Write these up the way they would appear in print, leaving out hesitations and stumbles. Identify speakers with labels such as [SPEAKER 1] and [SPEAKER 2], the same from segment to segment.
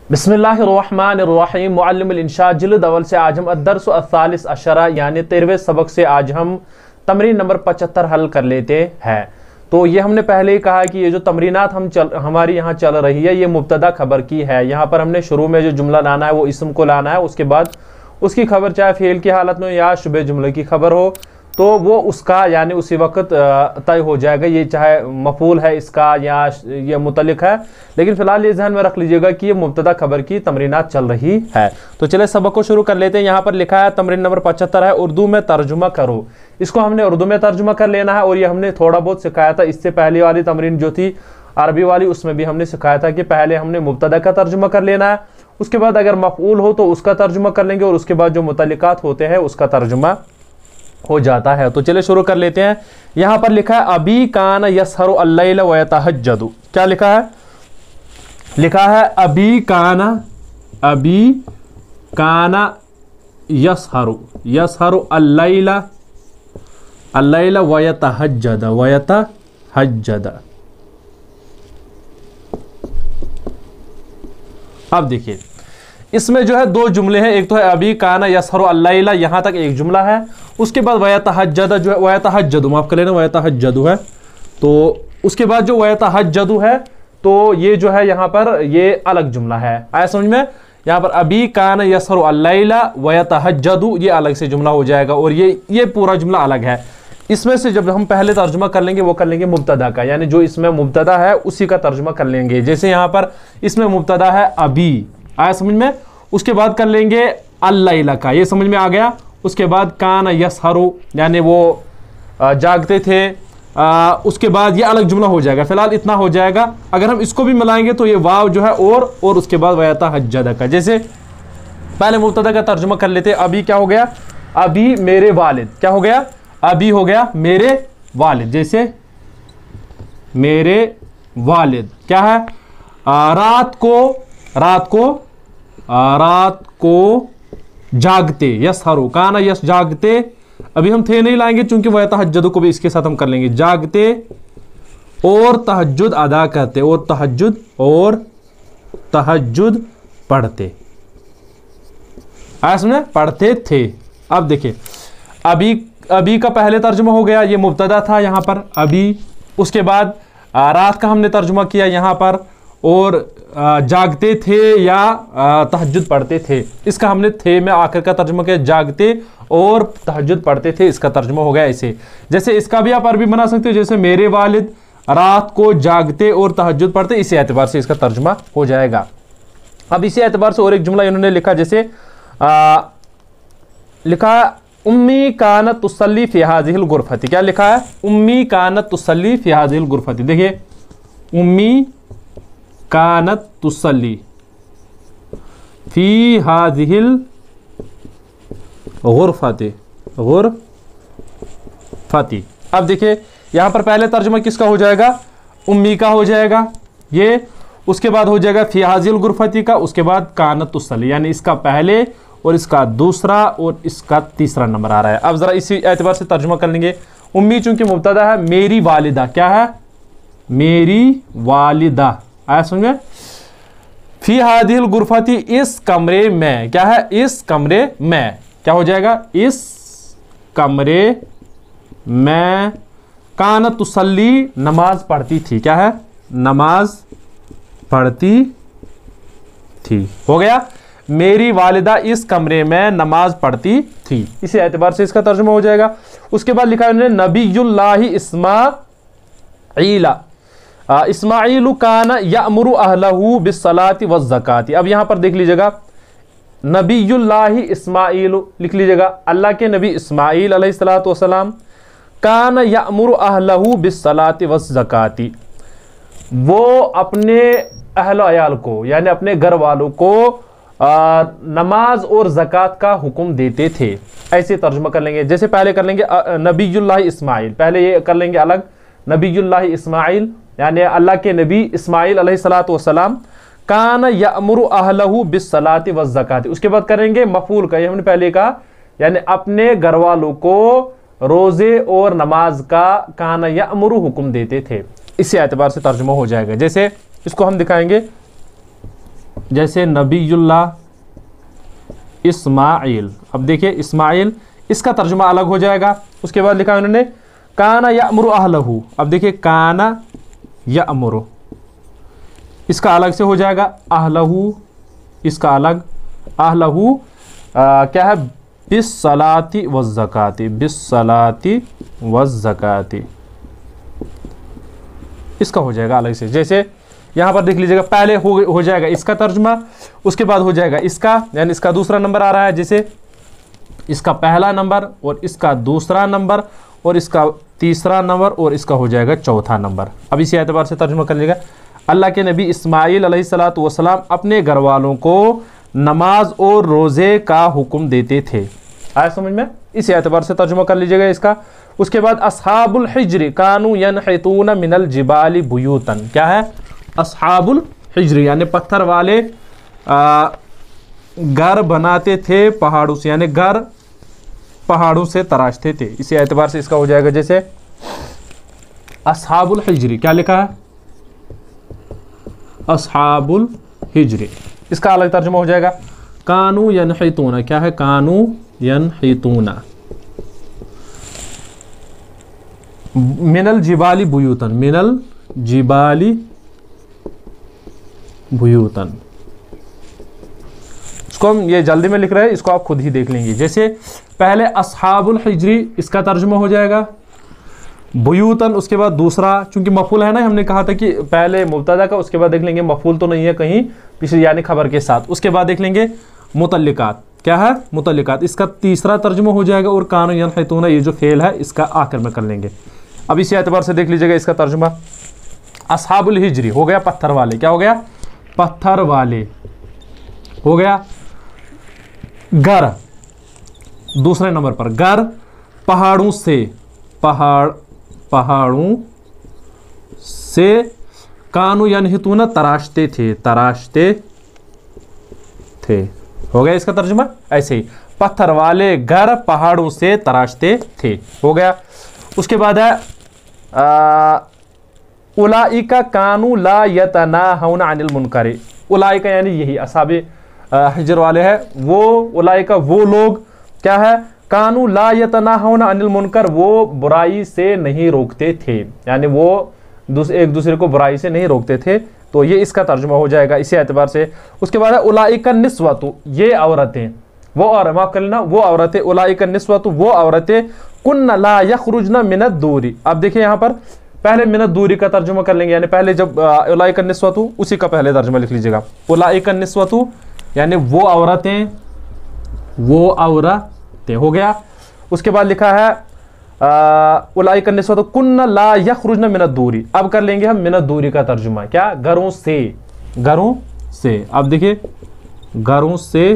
[SPEAKER 1] बिस्मिल्लाहिर्रहमानिर्रहीम। मुअल्लिमुल इंशा जिल्द अव्वल से आज हम अद्दर्स अस्सालिस अशरा यानी 13वें सबक से आज हम तमरीन नंबर 75 हल कर लेते हैं। तो ये हमने पहले ही कहा कि ये जो तमरीनात हमारी यहाँ चल रही है ये मुब्तदा खबर की है। यहाँ पर हमने शुरू में जो जुमला लाना है वो इस्म को लाना है, उसके बाद उसकी खबर चाहे फेल की हालत में या शुबे जुमले की खबर हो तो वो उसका यानी उसी वक्त तय हो जाएगा, ये चाहे मफूल है इसका या ये मुतल्लिक है। लेकिन फिलहाल ये ध्यान में रख लीजिएगा कि ये मुब्तदा खबर की तमरीनात चल रही है। तो चले सबक को शुरू कर लेते हैं। यहाँ पर लिखा है तमरीन नंबर 75 है, उर्दू में तर्जुमा करो। इसको हमने उर्दू में तर्जुमा कर लेना है और ये हमने थोड़ा बहुत सिखाया था। इससे पहले वाली तमरीन जो थी अरबी वाली उसमें भी हमने सिखाया था कि पहले हमने मुब्तदा का तर्जुमा कर लेना है, उसके बाद अगर मफऊल हो तो उसका तर्जुमा कर लेंगे और उसके बाद जो मुतल्लिकात होते हैं उसका तर्जुमा हो जाता है। तो चलिए शुरू कर लेते हैं। यहां पर लिखा है अबी कान यसहरु अल्लैल व यतहज्जदु। क्या लिखा है? लिखा है अबी काना यसहरु अल्लैल व यतहज्जद। अब देखिए इसमें जो है दो जुमले हैं, एक तो है अबी काना यसहरु अल्लैला, यहां तक एक जुमला है। उसके बाद वयतहज्जद जो है वयतहज्जदु, माफ कर लेना वयतहज्जदु है, तो उसके बाद जो वयतहज्जदु है तो ये जो है यहाँ पर ये अलग जुमला है। आया समझ में? यहाँ पर अबी काना यसहरु अल्लैला वयतहज्जदु ये अलग से जुमला हो जाएगा और ये पूरा जुमला अलग है। इसमें से जब हम पहले तर्जुमा कर लेंगे वो कर लेंगे मुब्तदा का, यानी जो इसमें मुब्तदा है उसी का तर्जुमा कर लेंगे। जैसे यहाँ पर इसमें मुब्तदा है अबी, आया समझ में? उसके बाद कर लेंगे अल्लैला का, ये समझ में आ गया। उसके बाद कान यसहरु यानी वो जागते थे, उसके बाद ये अलग जुमला हो जाएगा। फिलहाल इतना हो जाएगा। अगर हम इसको भी मिलाएंगे तो ये वाव जो है और उसके बाद वयतहज्जद का। जैसे पहले मुब्तदा का तर्जुमा कर लेते। अभी क्या हो गया? अभी मेरे वालिद। क्या हो गया? अभी हो गया मेरे वालिद। जैसे मेरे वालिद क्या है? रात को जागते, यसहरु काना यस जागते। अभी हम थे नहीं लाएंगे चूंकि वयतहज्जद को भी इसके साथ हम कर लेंगे। जागते और तहज्जुद अदा करते और तहज्जुद पढ़ते। समझे? पढ़ते थे। अब देखिए अभी का पहले तर्जुमा हो गया, ये मुब्तदा था यहाँ पर अभी। उसके बाद रात का हमने तर्जुमा किया यहाँ पर, और जागते थे या तहज्जुद पढ़ते थे, इसका हमने थे में आखिर का तर्जुमा किया। जागते और तहज्जुद पढ़ते थे, इसका तर्जुमा हो गया ऐसे। जैसे इसका भी आप अरबी बना सकते हो, जैसे मेरे वालिद रात को जागते और तहज्जुद पढ़ते, इसी एतबार से इसका तर्जुमा हो जाएगा। अब इसी एतबार से और एक जुमला इन्होंने लिखा, जैसे लिखा उम्मी कानत तुसल्ली फी हाज़िहिल गुरफती। क्या लिखा है? उम्मी कानत तुसल्ली फी हाज़िहिल गुरफती। देखिए उम्मी कानत तुसल्ली फी हाज़िहिल गुरफती। अब देखिए यहां पर पहले तर्जुमा किसका हो जाएगा? उम्मी का हो जाएगा ये। उसके बाद हो जाएगा फी हाज़िहिल गुरफती का, उसके बाद कानत तुसल्ली, यानी इसका पहले और इसका दूसरा और इसका तीसरा नंबर आ रहा है। अब जरा इसी एतबार से तर्जुमा कर लेंगे। उम्मी चूंकि मुब्तदा है, मेरी वालिदा क्या है? मेरी वालिदा। आया समझे? फी हादिल गुरफती इस कमरे में। क्या है? इस कमरे में। क्या हो जाएगा? इस कमरे में। कान तुसल्ली नमाज पढ़ती थी। क्या है? नमाज पढ़ती थी। हो गया मेरी वालिदा इस कमरे में नमाज पढ़ती थी, इसी एतबार से इसका तर्जुमा हो जाएगा। उसके बाद लिखा है उन्होंने नबीयुल्लाहि इस्माईला इस्माइलु काना यअमुरु अहलहु बिस्सलाति वज़्ज़काति। अब यहां पर देख लीजिएगा नबीयुल्लाहि इस्माइलु लिख लीजिएगा, अल्लाह के नबी इस्माइल अलैहिस्सलातु वस्सलाम काना यअमुरु अहलहु बिस्सलाति वज़्ज़काति, वो अपने अहल अयाल को यानी अपने घर वालों को नमाज और ज़कात का हुक्म देते थे। ऐसे तर्जुमा कर लेंगे। जैसे पहले कर लेंगे नबीयुल्लाहि इस्माइल, पहले ये कर लेंगे अलग, नबीयुल्लाहि इस्माइल यानी अल्लाह के नबी इस्माइल अलैहिस्सलातु वस्सलाम कान यअमुरु अहलहु बिस्सलाति वज़्ज़काति। उसके बाद करेंगे मफूल का, ये हमने पहले कहा, यानी अपने घर वालों को रोजे और नमाज का कान यअमुरु हुक्म देते थे। इसी एतबार से तर्जुमा हो जाएगा। जैसे इसको हम दिखाएंगे जैसे नबीयुल्लाह इस्माइल। अब देखिए इस्माइल, इसका तर्जुमा अलग हो जाएगा। उसके बाद लिखा है उन्होंने काना यामुरु अहलहू। अब देखिए काना यामुरु, इसका अलग से हो जाएगा अहलहू, इसका अलग अहलहू क्या है, बिस्सलाती वज़्ज़काती, बिस्सलाती वज़्ज़काती, इसका हो जाएगा अलग से। जैसे यहाँ पर देख लीजिएगा, पहले हो जाएगा इसका तर्जुमा, उसके बाद हो जाएगा इसका, यानी इसका दूसरा नंबर आ रहा है, जैसे इसका पहला नंबर और इसका दूसरा नंबर और इसका तीसरा नंबर और इसका हो जाएगा चौथा नंबर। अब इसी एतबार से तर्जुमा कर लीजिएगा, अल्लाह के नबी इस्माइल अलैहिस्सलातु वस्सलाम अपने घर वालों को नमाज और रोज़े का हुक्म देते थे। आया समझ में? इस एतबार से तर्जुमा कर लीजिएगा इसका। उसके बाद अस्हाबुल हिज्र कानू यनहितून मिनल जिबाली बुयूतन, क्या है अस्हाबुल हिज्र, यानी पत्थर वाले घर बनाते थे पहाड़ों से, यानी घर पहाड़ों से तराशते थे। इसी एतबार से इसका हो जाएगा जैसे अस्हाबुल हिज्र, क्या लिखा है अस्हाबुल हिज्र, इसका अलग तर्जुमा हो जाएगा कानू यनहितूना, क्या है कानू यनहितूना मिनल जिबाली बुयूतन, मिनल जिबाली बुयूतन। इसको हम ये जल्दी में लिख रहे हैं, इसको आप खुद ही देख लेंगे। जैसे पहले अस्हाबुल हिज्री, इसका तर्जुमा हो जाएगा बुयूतन, उसके बाद दूसरा, चूंकि मफूल है ना, हमने कहा था कि पहले मुब्तदा का, उसके बाद देख लेंगे मफूल तो नहीं है कहीं पिछले, यानी खबर के साथ। उसके बाद देख लेंगे मुतल्लिकात, क्या है मुतल्लिकात, इसका तीसरा तर्जुमा हो जाएगा। और कानू यनहितूना, ये जो फेल है इसका आखिर में कर लेंगे। अब इसी एतबार से देख लीजिएगा इसका तर्जुमा, अस्हाबुल हिज्री हो गया पत्थर वाले, क्या हो गया पत्थर वाले, हो गया घर, दूसरे नंबर पर घर पहाड़ों से, पहाड़ों से, कानू यनहितूना तराशते थे, तराशते थे, हो गया इसका तर्जुमा। ऐसे ही पत्थर वाले घर पहाड़ों से तराशते थे, हो गया। उसके बाद है उलाइका कानू ला यतनाहौना अनिल मुनकर, उलाइका यानी यही असहाबे हिज्र वाले हैं वो, उलाइका वो लोग क्या है, कानू ला यतनाहौना अनिल मुनकर, वो बुराई से नहीं रोकते थे, यानी वो एक दूसरे को बुराई से नहीं रोकते थे। तो ये इसका तर्जुमा हो जाएगा इसी एतबार से। उसके बाद है उलाइका निस्वतु, ये औरतें, वो और माफ कर लेना वो औरतें, उलाइका निस्वतु वो औरतें, कुन्ना ला यखरुजना मिनद दूरी। अब देखिए यहाँ पर पहले मिनद दूरी का तर्जुमा कर लेंगे, यानी पहले जब उलाइका निस्वतु, उसी का पहले तर्जुमा लिख लीजिएगा, उलाइका निस्वतु यानी वो औरतें, वो औरतें, हो गया। उसके बाद लिखा है उलाइका निस्वतु कुन्ना ला यखरुजना मिनद दूरी। अब कर लेंगे हम मिनद दूरी का तर्जुमा, क्या घरों से, घरों से। अब देखिए घरों से,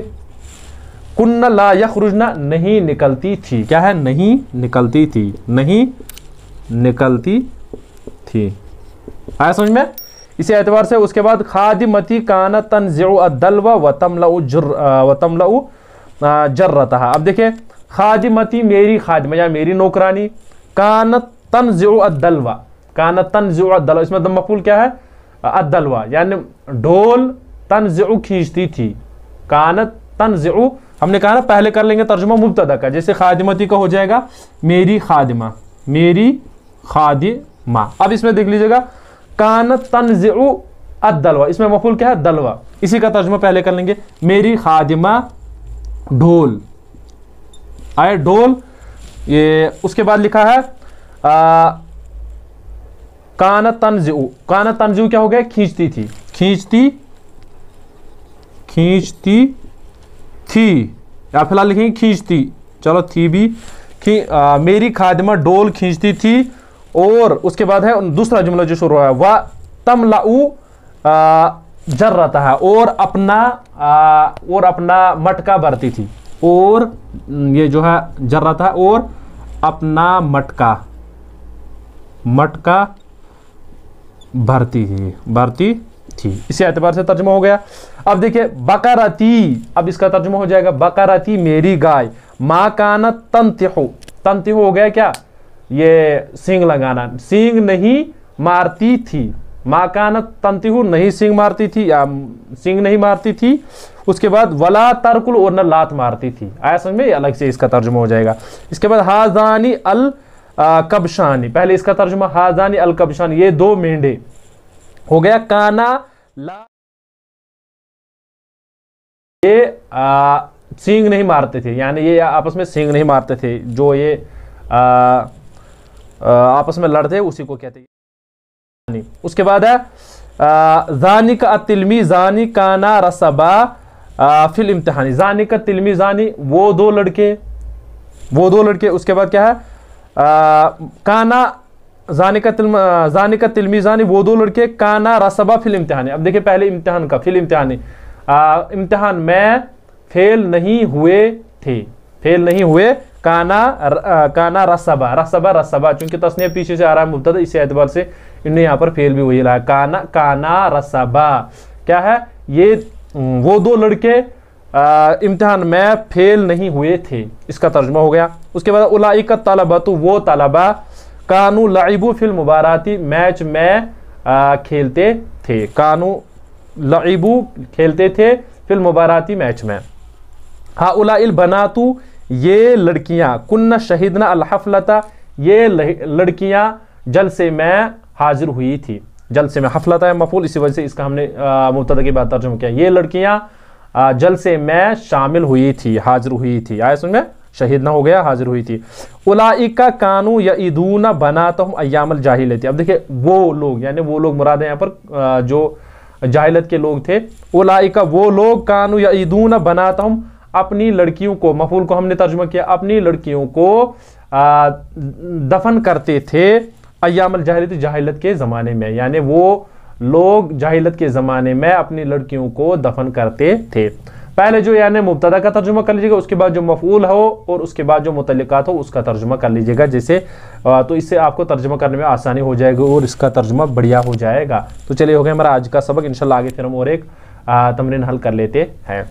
[SPEAKER 1] कुन्ना ला यखरुजना नहीं निकलती थी, क्या है नहीं निकलती थी, नहीं निकलती थी। आया समझ में? इसी एतबार से उसके बाद खादिमती काना तनज़िउ अद्दल्वा व तमलउ जर्रतहा। अब देखिए खादिमती मेरी खादिमा या मेरी नौकरानी, कानत तनज़िउ अद्दल्वा, कानत तनज़िउ अद्दल्वा, इसमें मफूल क्या है अद्दल्वा, यानी ढोल, तनज़िउ खींचती थी, कानत तनज़िउ, हमने कहा ना पहले कर लेंगे तर्जुमा मुब्तदा का, जैसे खादिमती का हो जाएगा मेरी खादिमा, मेरी खादिमा। अब इसमें देख लीजिएगा कानत तनज़िउ अद्दल्वा, इसमें मफूल क्या है दलवा, इसी का तर्जुमा पहले कर लेंगे मेरी खादिमा ढोल, आए ढोल। ये उसके बाद लिखा है कानत तनज़िउ, कानत तनज़िउ क्या हो गया खींचती थी, खींचती थी, या फिलहाल लिखेंगे खींचती, चलो थी भी, मेरी खादिमा डोल खींचती थी। और उसके बाद है दूसरा जुमला जो शुरू है वह तमलउ जर्रतहा, और अपना मटका भरती थी, और ये जो है जर्रतहा और अपना मटका भरती थी। इसी एतबार से तर्जुमा हो गया। अब देखिए बकरती, अब इसका तर्जुमा हो जाएगा बकरती मेरी गाय, माँ काना तंतिहु, तंतिहु हो गया क्या ये सींग लगाना, सींग नहीं मारती थी, मा कानत तंतिहु, नहीं सींग मारती थी या सींग नहीं मारती थी। उसके बाद वला तरकुल, और न लात मारती थी। आया समझ में, अलग से इसका तर्जुमा हो जाएगा। इसके बाद हाजानी अल कबशानी, पहले इसका तर्जुमा हाजानी अल कबशानी, ये दो मेंढे हो गया। काना ला, ये सींग नहीं मारते थे, यानी ये आपस में सींग नहीं मारते थे, जो ये आपस में लड़ते उसी को कहते हैं। उसके बाद है जानी का तिल्मी जानी काना रसबा फिल इम्तिहानी, जानी का तिल्मी जानी, वो दो लड़के। उसके बाद क्या है, काना जानी का तिल्मी जानी, वो दो लड़के, काना रसबा फिल इम्तिहानी। अब देखिए पहले इम्तिहान का, फिल इम्तिहानी, इम्तिहान में फेल नहीं हुए, काना रसबा, चूंकि तस्नीया पीछे से आ रहा है मुब्तदा, इसी एतबार से इन्हें यहाँ पर फेल भी हुई रहा है। काना रसबा क्या है, ये वो दो लड़के इम्तिहान में फेल नहीं हुए थे, इसका तर्जुमा हो गया। उसके बाद उलाइका तलबतु, वो तलबा, कानू लाइबू फिल मुबाराती, मैच में खेलते थे, कानू लाइबू खेलते थे, फिल मुबाराती मैच में। हाउलाइल बनातु, ये लड़कियां, कुन्ना शहीदना अल हफलता, ये लड़कियां जलसे में हाजिर हुई थी। जलसे में हफलता है मफूल, इसी वजह से इसका हमने मुब्तदा की बात तर्जुमा किया। ये लड़कियां जलसे में शामिल हुई थी, हाजिर हुई थी। आया सुन में, शहीद ना हो गया, हाजिर हुई थी। उलाइका कानू यईदूना बनातहुम अय्यामल जाहिलियती, अब देखिए वो लोग, यानी वो लोग मुराद है यहाँ पर जो जाहिलत के लोग थे। उलाइका वो लोग, कानू यईदूना बनातहुम, अपनी लड़कियों को, मफूल को हमने तर्जुमा किया, अपनी लड़कियों को दफन करते थे, अय्यामल जाहिलियती, जाहिलत के ज़माने में, यानी वो लोग जाहिलत के ज़माने में अपनी लड़कियों को दफन करते थे। पहले जो यानी मुब्तदा का तर्जुमा कर लीजिएगा, उसके बाद जो मफूल हो और उसके बाद जो मुतल्लिकात हो उसका तर्जुमा कर लीजिएगा, जैसे तो इससे आपको तर्जुमा करने में आसानी हो जाएगी और इसका तर्जुमा बढ़िया हो जाएगा। तो चलिए हो गया हमारा आज का सबक, इंशाल्लाह आगे फिर हम और एक तमरीन हल कर लेते हैं।